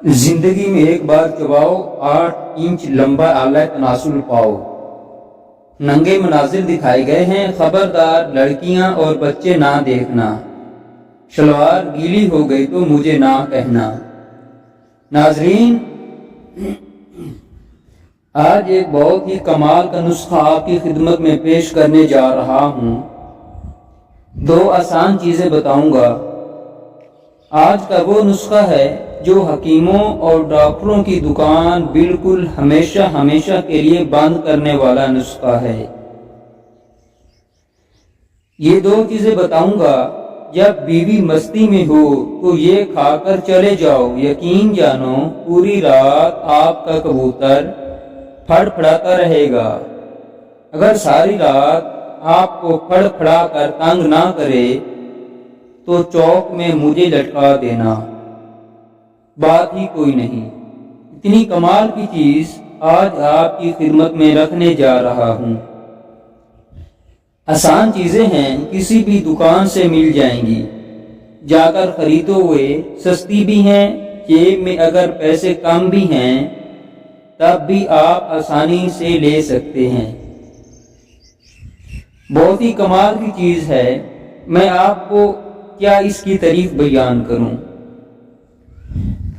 زندگی میں ایک بار چباؤ، 8 انچ لمبا اعلی تناسل پاؤ۔ ننگے مناظر دکھائے گئے ہیں، خبردار لڑکیاں اور بچے نہ دیکھنا۔ شلوار گیلی ہو گئی تو مجھے نہ کہنا۔ ناظرین، آج ایک بہت ہی کمال کا نسخہ آپ کی خدمت میں پیش کرنے جا رہا ہوں۔ 2 آسان چیزیں بتاؤں گا۔ آج کا وہ نسخہ ہے جو حکیموں اور ڈاکٹروں کی دکان بالکل ہمیشہ کے لیے بند کرنے والا نسخہ ہے۔ یہ 2 چیزیں بتاؤں گا، جب بیوی مستی میں ہو تو یہ کھا کر چلے جاؤ، یقین جانو پوری رات آپ کا کبوتر پھڑ پھڑاتا رہے گا۔ اگر ساری رات آپ کو پھڑ پھڑا کر تنگ نہ کرے تو چوک میں مجھے لٹکا دینا، بات ہی کوئی نہیں۔ اتنی کمال کی چیز آج آپ کی خدمت میں رکھنے جا رہا ہوں۔ آسان چیزیں ہیں، کسی بھی دکان سے مل جائیں گی، جا کر خریدو ہوئے، سستی بھی ہیں، جیب میں اگر پیسے کم بھی ہیں تب بھی آپ آسانی سے لے سکتے ہیں۔ بہت ہی کمال کی چیز ہے، میں آپ کو کیا اس کی تعریف بیان کروں۔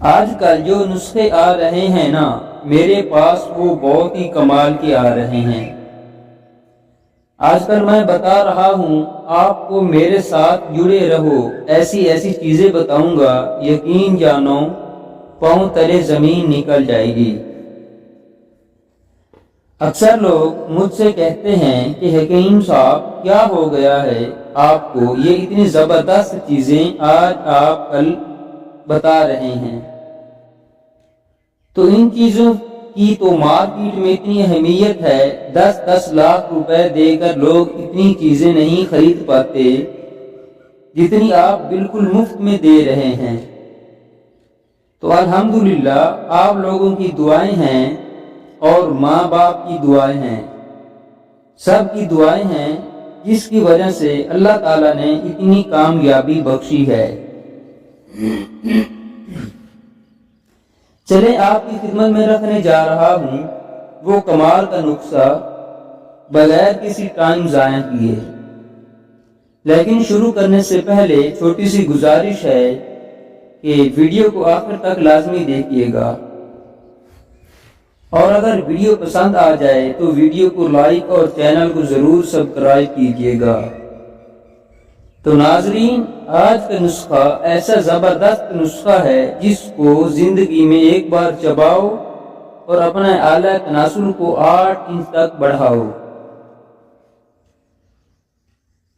آج کل جو نسخے آ رہے ہیں نا، میرے پاس وہ بہت ہی کمال کے آ رہے ہیں۔ آج کل میں بتا رہا ہوں، آپ کو میرے ساتھ جڑے رہو، ایسی چیزیں بتاؤں گا، یقین جانو پاؤں تلے زمین نکل جائے گی۔ اکثر لوگ مجھ سے کہتے ہیں کہ حکیم صاحب کیا ہو گیا ہے آپ کو، یہ اتنی زبردست چیزیں آج آپ کل بتا رہے ہیں، تو ان چیزوں کی تو مارکیٹ میں اتنی اہمیت ہے، 10 لاکھ روپے دے کر لوگ اتنی چیزیں نہیں خرید پاتے جتنی آپ بالکل مفت میں دے رہے ہیں۔ تو الحمدللہ آپ لوگوں کی دعائیں ہیں اور ماں باپ کی دعائیں ہیں، سب کی دعائیں ہیں، جس کی وجہ سے اللہ تعالیٰ نے اتنی کامیابی بخشی ہے۔ چلے آپ کی خدمت میں رکھنے جا رہا ہوں وہ کمال کا نسخہ بغیر کسی ٹائم ضائع کیے۔ لیکن شروع کرنے سے پہلے چھوٹی سی گزارش ہے کہ ویڈیو کو آخر تک لازمی دیکھیے گا، اور اگر ویڈیو پسند آ جائے تو ویڈیو کو لائک اور چینل کو ضرور سبسکرائب کیجیے گا۔ تو ناظرین، آج کا نسخہ ایسا زبردست نسخہ ہے جس کو زندگی میں ایک بار چباؤ اور اپنے اعلی تناسل کو 8 انچ تک بڑھاؤ۔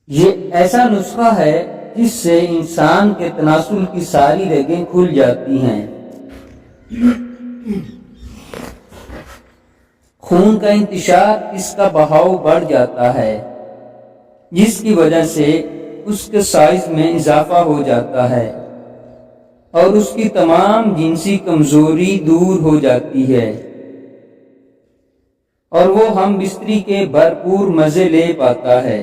یہ ایسا نسخہ ہے جس سے انسان کے تناسل کی ساری رگیں کھل جاتی ہیں، خون کا انتشار، اس کا بہاؤ بڑھ جاتا ہے، جس کی وجہ سے اس کے سائز میں اضافہ ہو جاتا ہے اور اس کی تمام جنسی کمزوری دور ہو جاتی ہے، اور وہ ہم بستری کے بھرپور مزے لے پاتا ہے۔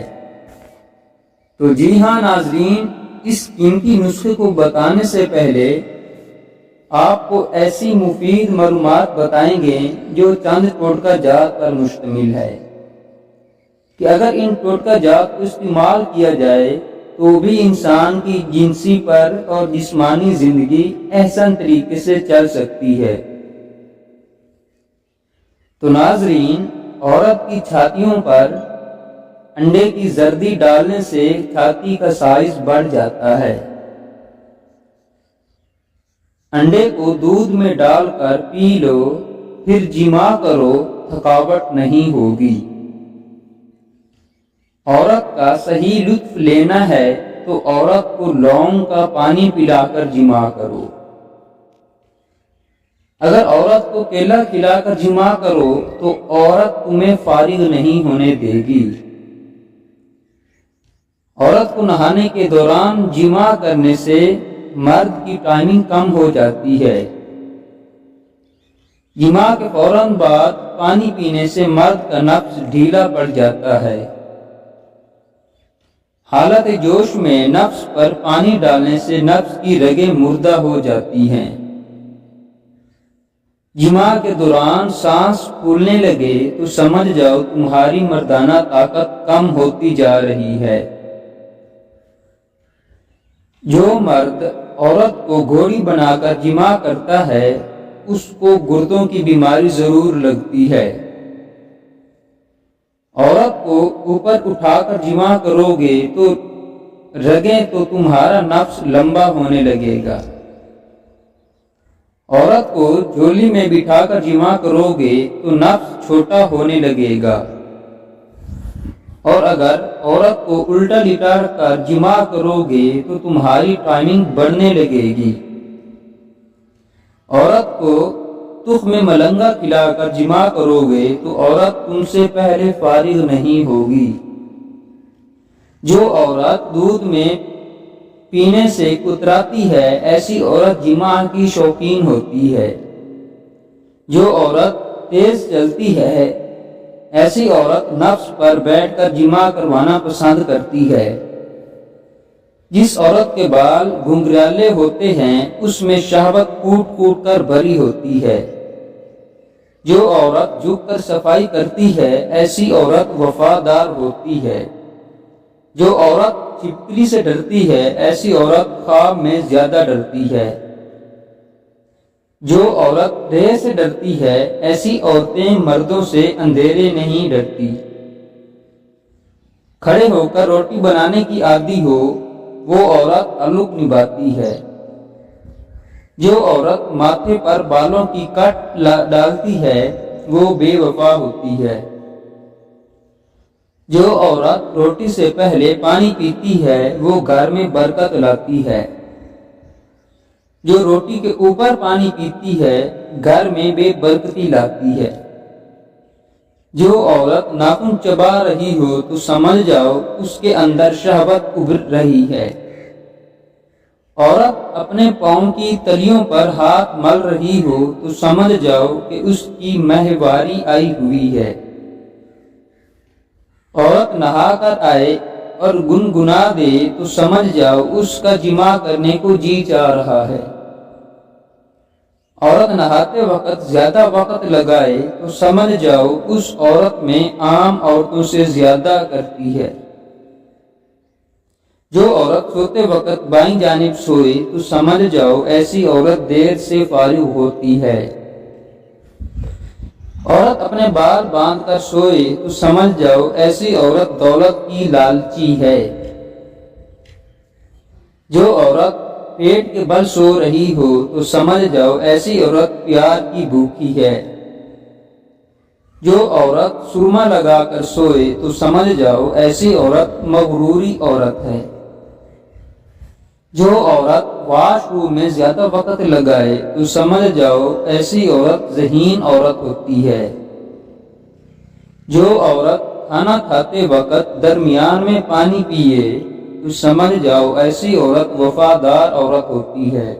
تو جی ہاں ناظرین، اس قیمتی نسخے کو بتانے سے پہلے آپ کو ایسی مفید معلومات بتائیں گے جو چند ٹوٹکا جات پر مشتمل ہے کہ اگر ان ٹوٹکا جات کو استعمال کیا جائے تو بھی انسان کی جنسی پر اور جسمانی زندگی احسن طریقے سے چل سکتی ہے۔ تو ناظرین، عورت کی چھاتیوں پر انڈے کی زردی ڈالنے سے چھاتی کا سائز بڑھ جاتا ہے۔ انڈے کو دودھ میں ڈال کر پی لو، پھر جمع کرو، تھکاوٹ نہیں ہوگی۔ عورت کا صحیح لطف لینا ہے تو عورت کو لونگ کا پانی پلا کر جمع کرو۔ اگر عورت کو کیلا کھلا کر جمع کرو تو عورت تمہیں فارغ نہیں ہونے دے گی۔ عورت کو نہانے کے دوران جمع کرنے سے مرد کی ٹائمنگ کم ہو جاتی ہے۔ جمع کے فوراً بعد پانی پینے سے مرد کا نفس ڈھیلا پڑ جاتا ہے۔ حالت جوش میں نفس پر پانی ڈالنے سے نفس کی رگیں مردہ ہو جاتی ہیں۔ جماع کے دوران سانس پھولنے لگے تو سمجھ جاؤ تمہاری مردانہ طاقت کم ہوتی جا رہی ہے۔ جو مرد عورت کو گھوڑی بنا کر جماع کرتا ہے اس کو گردوں کی بیماری ضرور لگتی ہے۔ عورت کو اوپر اٹھا کر جماع کرو گے تو رگیں تو تمہارا نفس لمبا ہونے لگے گا۔ عورت کو جھولی میں بٹھا کر جماع کرو گے تو نفس چھوٹا ہونے لگے گا، اور اگر عورت کو الٹا لٹا کر جماع کرو گے تو تمہاری ٹائمنگ بڑھنے لگے گی۔ عورت کو تخم ملنگا کھلا کر جماع کرو گے تو عورت تم سے پہلے فارغ نہیں ہوگی۔ جو عورت دودھ میں پینے سے کتراتی ہے ایسی عورت جماع کی شوقین ہوتی ہے۔ جو عورت تیز چلتی ہے ایسی عورت نفس پر بیٹھ کر جماع کروانا پسند کرتی ہے۔ جس عورت کے بال گھنگریالے ہوتے ہیں اس میں شہوت کوٹ کوٹ کر بھری ہوتی ہے۔ جو عورت جھک کر صفائی کرتی ہے ایسی عورت وفادار ہوتی ہے۔ جو عورت چھپکلی سے ڈرتی ہے ایسی عورت خواب میں زیادہ ڈرتی ہے۔ جو عورت رے سے ڈرتی ہے ایسی عورتیں مردوں سے اندھیرے نہیں ڈرتی۔ کھڑے ہو کر روٹی بنانے کی عادی ہو وہ عورت تعلق نبھاتی ہے۔ جو عورت ماتھے پر بالوں کی کٹ ڈالتی ہے وہ بے وفا ہوتی ہے۔ جو عورت روٹی سے پہلے پانی پیتی ہے وہ گھر میں برکت لاتی ہے۔ جو روٹی کے اوپر پانی پیتی ہے گھر میں بے برکتی لاتی ہے۔ جو عورت ناخن چبا رہی ہو تو سمجھ جاؤ اس کے اندر شہوت ابھر رہی ہے۔ عورت اپنے پاؤں کی تلیوں پر ہاتھ مل رہی ہو تو سمجھ جاؤ کہ اس کی ماہواری آئی ہوئی ہے۔ عورت نہا کر آئے اور گنگنا دے تو سمجھ جاؤ اس کا جماع کرنے کو جی چاہ رہا ہے۔ عورت نہاتے وقت زیادہ وقت لگائے تو سمجھ جاؤ اس عورت میں عام عورتوں سے زیادہ کرتی ہے۔ جو عورت سوتے وقت بائیں جانب سوئے تو سمجھ جاؤ ایسی عورت دیر سے فارغ ہوتی ہے۔ عورت اپنے بال باندھ کر سوئے تو سمجھ جاؤ ایسی عورت دولت کی لالچی ہے۔ جو عورت پیٹ کے بل سو رہی ہو تو سمجھ جاؤ ایسی عورت پیار کی بھوکی ہے۔ جو عورت سرما لگا کر سوئے تو سمجھ جاؤ ایسی عورت مغروری عورت ہے۔ جو عورت واش روم میں زیادہ وقت لگائے تو سمجھ جاؤ ایسی عورت ذہین عورت ہوتی ہے۔ جو عورت کھانا کھاتے وقت درمیان میں پانی پیے تو سمجھ جاؤ ایسی عورت وفادار عورت ہوتی ہے۔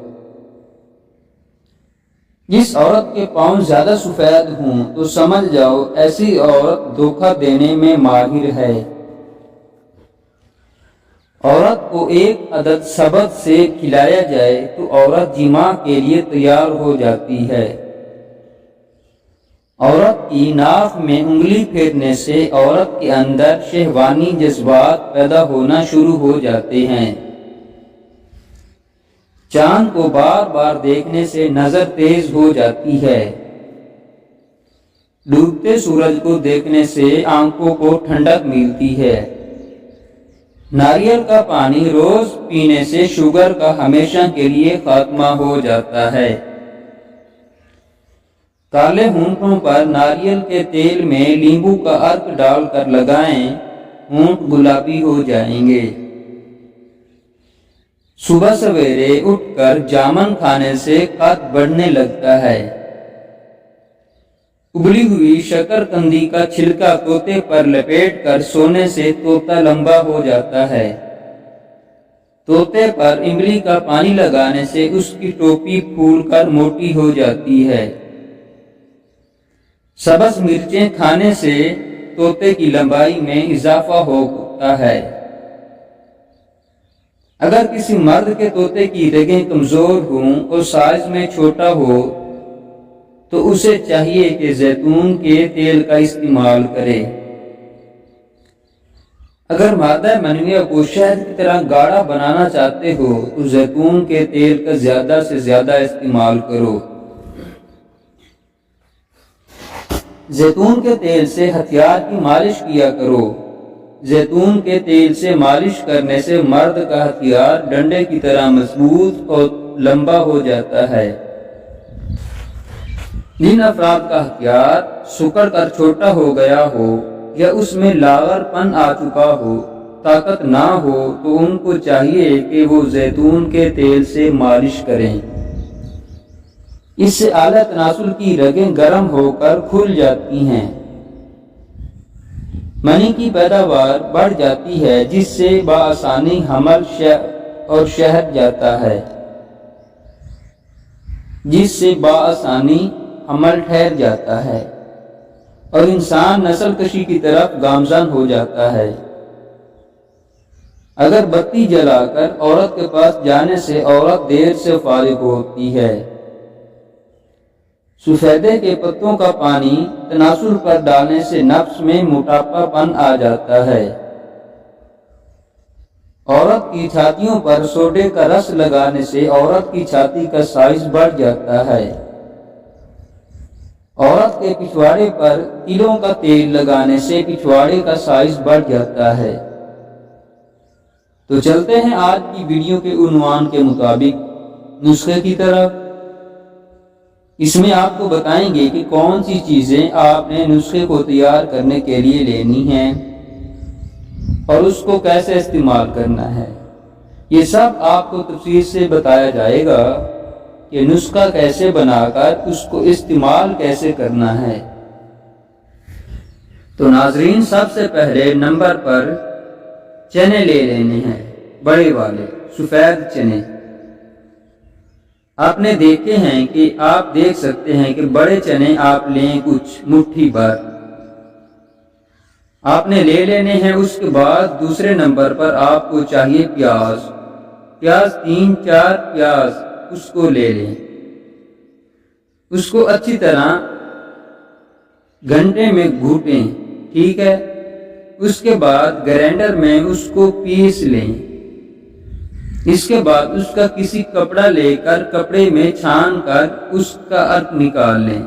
جس عورت کے پاؤں زیادہ سفید ہوں تو سمجھ جاؤ ایسی عورت دھوکہ دینے میں ماہر ہے۔ عورت کو ایک عدد شبد سے کھلایا جائے تو عورت جماع کے لیے تیار ہو جاتی ہے۔ عورت کی ناک میں انگلی پھیرنے سے عورت کے اندر شہوانی جذبات پیدا ہونا شروع ہو جاتے ہیں۔ چاند کو بار بار دیکھنے سے نظر تیز ہو جاتی ہے۔ ڈوبتے سورج کو دیکھنے سے آنکھوں کو ٹھنڈک ملتی ہے۔ ناریل کا پانی روز پینے سے شوگر کا ہمیشہ کے لیے خاتمہ ہو جاتا ہے۔ کالے ہونٹوں پر ناریل کے تیل میں لیمبو کا عرق ڈال کر لگائیں، ہونٹ گلابی ہو جائیں گے۔ صبح سویرے اٹھ کر جامن کھانے سے قد بڑھنے لگتا ہے۔ ابلی ہوئی شکر قندی کا چھلکا طوطے پر لپیٹ کر سونے سے طوطا لمبا ہو جاتا ہے۔ طوطے پر املی کا پانی لگانے سے اس کی ٹوپی پھول کر موٹی ہو جاتی ہے۔ سبز مرچیں کھانے سے طوطے کی لمبائی میں اضافہ ہوتا ہے۔ اگر کسی مرد کے طوطے کی رگیں کمزور ہوں اور سائز میں چھوٹا ہو تو اسے چاہیے کہ زیتون کے تیل کا استعمال کرے۔ اگر مادہ منویہ کو شہد کی طرح گاڑھا بنانا چاہتے ہو تو زیتون کے تیل کا زیادہ سے زیادہ استعمال کرو۔ زیتون کے تیل سے ہتھیار کی مالش کیا کرو۔ زیتون کے تیل سے مالش کرنے سے مرد کا ہتھیار ڈنڈے کی طرح مضبوط اور لمبا ہو جاتا ہے۔ جن افراد کا ہتھیار سکڑ کر چھوٹا ہو گیا ہو یا اس میں لاغر پن آ چکا ہو، طاقت نہ ہو، تو ان کو چاہیے کہ وہ زیتون کے تیل سے مالش کریں۔ اس سے اعلیٰ تناسل کی رگیں گرم ہو کر کھل جاتی ہیں، منی کی پیداوار بڑھ جاتی ہے، جس سے بآسانی حمل اور شہد جاتا ہے، جس سے بآسانی حمل ٹھہر جاتا ہے اور انسان نسل کشی کی طرف گامزن ہو جاتا ہے۔ اگر بتی جلا کر عورت کے پاس جانے سے عورت دیر سے فارغ ہوتی ہے۔ سفیدے کے پتوں کا پانی تناسل پر ڈالنے سے نفس میں موٹاپا پن آ جاتا ہے۔ عورت کی چھاتیوں پر سوڈے کا رس لگانے سے عورت کی چھاتی کا سائز بڑھ جاتا ہے۔ عورت کے پچھواڑے پر تلوں کا تیل لگانے سے پچھواڑے کا سائز بڑھ جاتا ہے۔ تو چلتے ہیں آج کی ویڈیو کے عنوان کے مطابق نسخے کی طرف۔ اس میں آپ کو بتائیں گے کہ کون سی چیزیں آپ نے نسخے کو تیار کرنے کے لیے لینی ہیں اور اس کو کیسے استعمال کرنا ہے۔ یہ سب آپ کو تفصیل سے بتایا جائے گا کہ نسخہ کیسے بنا کر اس کو استعمال کیسے کرنا ہے۔ تو ناظرین، سب سے پہلے نمبر پر چنے لے لینے ہیں، بڑے والے سفید چنے۔ آپ نے دیکھے ہیں کہ آپ دیکھ سکتے ہیں کہ بڑے چنے آپ لیں کچھ مٹھی بھر، آپ نے لے لینے ہیں۔ اس کے بعد دوسرے نمبر پر آپ کو چاہیے پیاز 3-4 پیاز، اس کو لے لیں۔ اس کو اچھی طرح گھنٹے میں گھوٹیں، ٹھیک ہے۔ اس کے بعد گرینڈر میں اس کو پیس لیں۔ اس کے بعد اس کا کسی کپڑا لے کر کپڑے میں چھان کر اس کا عرق نکال لیں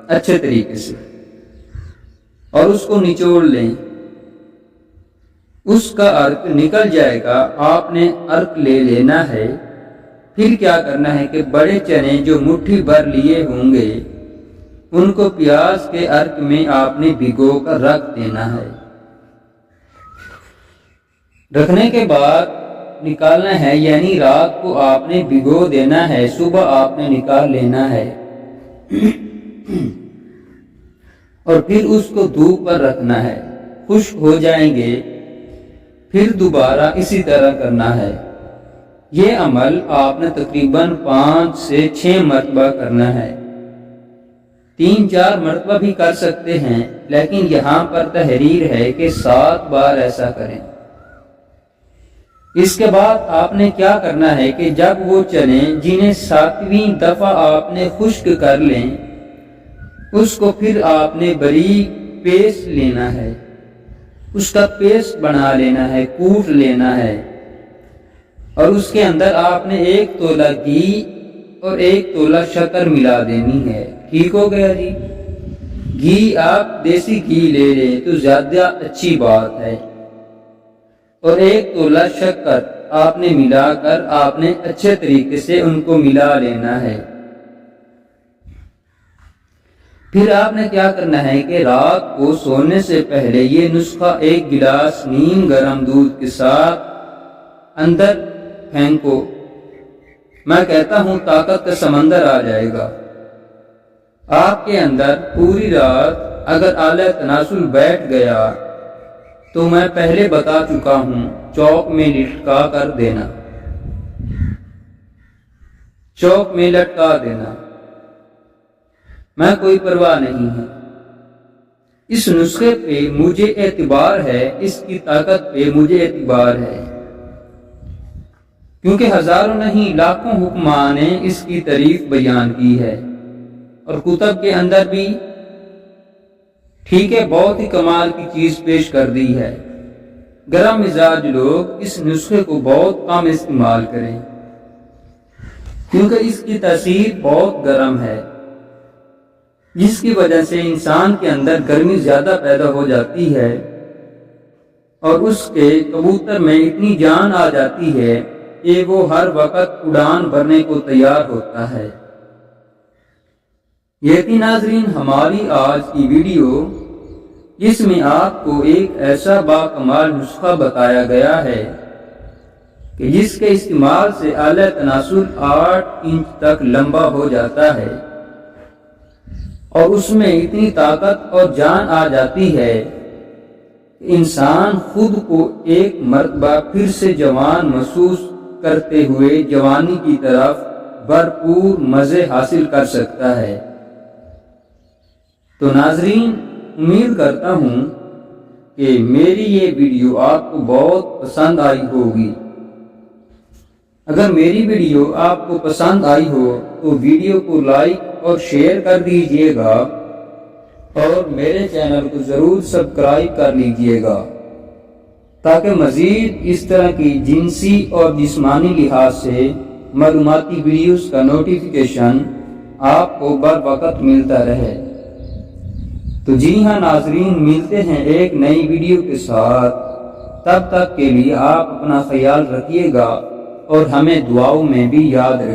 اچھے طریقے سے اور اس کو نچوڑ لیں۔ اس کا عرق نکل جائے گا، آپ نے عرق لے لینا ہے۔ پھر کیا کرنا ہے کہ بڑے چنے جو مٹھی بھر لیے ہوں گے ان کو پیاز کے عرق میں آپ نے بھگو کر رکھ دینا ہے۔ رکھنے کے بعد نکالنا ہے، یعنی رات کو آپ نے بھگو دینا ہے، صبح آپ نے نکال لینا ہے اور پھر اس کو دھوپ پر رکھنا ہے، خشک ہو جائیں گے۔ پھر دوبارہ اسی طرح کرنا ہے۔ یہ عمل آپ نے تقریباً 5 سے 6 مرتبہ کرنا ہے۔ 3-4 مرتبہ بھی کر سکتے ہیں، لیکن یہاں پر تحریر ہے کہ 7 بار ایسا کریں۔ اس کے بعد آپ نے کیا کرنا ہے کہ جب وہ چنے جنہیں 7ویں دفعہ آپ نے خشک کر لیں، اس کو پھر آپ نے باریک پیسٹ لینا ہے، اس کا پیسٹ بنا لینا ہے، کوٹ لینا ہے، اور اس کے اندر آپ نے 1 تولہ گھی اور 1 تولہ شکر ملا دینی ہے۔ ٹھیک ہو گیا جی؟ گھی آپ دیسی گھی لے لیں تو زیادہ اچھی بات ہے، اور 1 تولہ شکر آپ نے ملا کر آپ نے اچھے طریقے سے ان کو ملا لینا ہے۔ پھر آپ نے کیا کرنا ہے کہ رات کو سونے سے پہلے یہ نسخہ 1 گلاس نیم گرم دودھ کے ساتھ اندر پھینکو۔ میں کہتا ہوں طاقت کا سمندر آ جائے گا آپ کے اندر۔ پوری رات اگر اعلی تناسل بیٹھ گیا تو میں پہلے بتا چکا ہوں، چوک میں لٹکا کر دینا، چوک میں لٹکا دینا، میں کوئی پرواہ نہیں ہے۔ اس نسخے پہ مجھے اعتبار ہے، اس کی طاقت پہ مجھے اعتبار ہے، کیونکہ ہزاروں نہیں لاکھوں حکماں نے اس کی تعریف بیان کی ہے اور کتب کے اندر بھی ٹھیک ہے بہت ہی کمال کی چیز پیش کر دی ہے۔ گرم مزاج لوگ اس نسخے کو بہت کم استعمال کریں کیونکہ اس کی تاثیر بہت گرم ہے، جس کی وجہ سے انسان کے اندر گرمی زیادہ پیدا ہو جاتی ہے اور اس کے کبوتر میں اتنی جان آ جاتی ہے کہ وہ ہر وقت اڑان بھرنے کو تیار ہوتا ہے۔ یہ تھی ناظرین ہماری آج کی ویڈیو، جس میں آپ کو ایک ایسا باکمال نسخہ بتایا گیا ہے کہ جس کے استعمال سے اعلی تناسل 8 انچ تک لمبا ہو جاتا ہے اور اس میں اتنی طاقت اور جان آ جاتی ہے کہ انسان خود کو ایک مرتبہ پھر سے جوان محسوس کرتے ہوئے جوانی کی طرف بھرپور مزے حاصل کر سکتا ہے۔ تو ناظرین امید کرتا ہوں کہ میری یہ ویڈیو آپ کو بہت پسند آئی ہوگی۔ اگر میری ویڈیو آپ کو پسند آئی ہو تو ویڈیو کو لائک اور شیئر کر دیجئے گا اور میرے چینل کو ضرور سبسکرائب کر لیجئے گا تاکہ مزید اس طرح کی جنسی اور جسمانی لحاظ سے معلوماتی ویڈیوز کا نوٹیفیکیشن آپ کو بر وقت ملتا رہے۔ تو جی ہاں ناظرین، ملتے ہیں ایک نئی ویڈیو کے ساتھ، تب تک کے لیے آپ اپنا خیال رکھیے گا اور ہمیں دعاؤں میں بھی یاد رکھیے۔